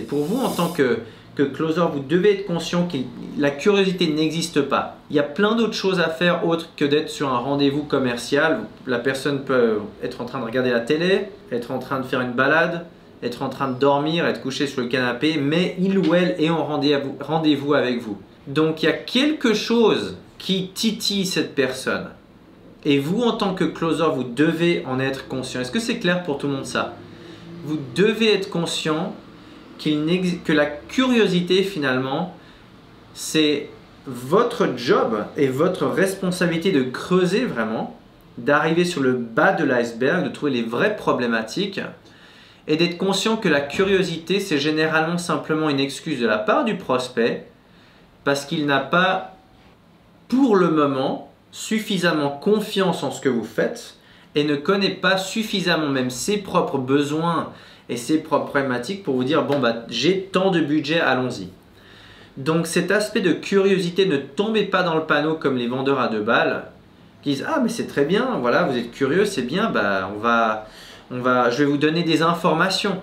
Pour vous, en tant que closer, vous devez être conscient que la curiosité n'existe pas. Il y a plein d'autres choses à faire autres que d'être sur un rendez-vous commercial. La personne peut être en train de regarder la télé, être en train de faire une balade, être en train de dormir, être couché sur le canapé, mais il ou elle est en rendez-vous avec vous. Donc il y a quelque chose qui titille cette personne. Et vous, en tant que closer, vous devez en être conscient. Est-ce que c'est clair pour tout le monde ça? Vous devez être conscient que la curiosité, finalement, c'est votre job et votre responsabilité de creuser vraiment, d'arriver sur le bas de l'iceberg, de trouver les vraies problématiques et d'être conscient que la curiosité, c'est généralement simplement une excuse de la part du prospect parce qu'il n'a pas, pour le moment, suffisamment confiance en ce que vous faites et ne connaît pas suffisamment même ses propres besoins et ses propres problématiques pour vous dire bon bah j'ai tant de budget, allons-y. Donc cet aspect de curiosité, ne tombez pas dans le panneau comme les vendeurs à 2 balles qui disent ah mais c'est très bien, voilà vous êtes curieux, c'est bien, bah je vais vous donner des informations.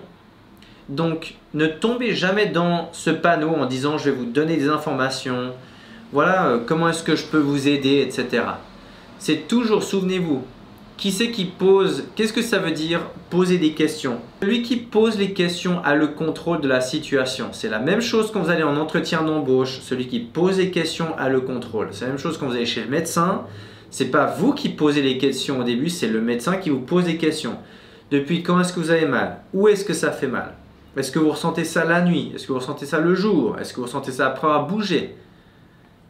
Donc ne tombez jamais dans ce panneau en disant je vais vous donner des informations, voilà comment est-ce que je peux vous aider, etc. C'est toujours, souvenez-vous, qui c'est qui pose, qu'est-ce que ça veut dire poser des questions? Celui qui pose les questions a le contrôle de la situation. C'est la même chose quand vous allez en entretien d'embauche, celui qui pose les questions a le contrôle. C'est la même chose quand vous allez chez le médecin, c'est pas vous qui posez les questions au début, c'est le médecin qui vous pose les questions. Depuis quand est-ce que vous avez mal? Où est-ce que ça fait mal? Est-ce que vous ressentez ça la nuit? Est-ce que vous ressentez ça le jour? Est-ce que vous ressentez ça après avoir bougé?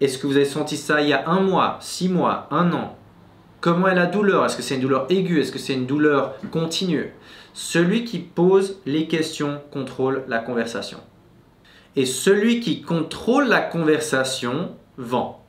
Est-ce que vous avez senti ça il y a 1 mois, 6 mois, 1 an? Comment est la douleur? Est-ce que c'est une douleur aiguë? Est-ce que c'est une douleur continue? Celui qui pose les questions contrôle la conversation. Et celui qui contrôle la conversation vend.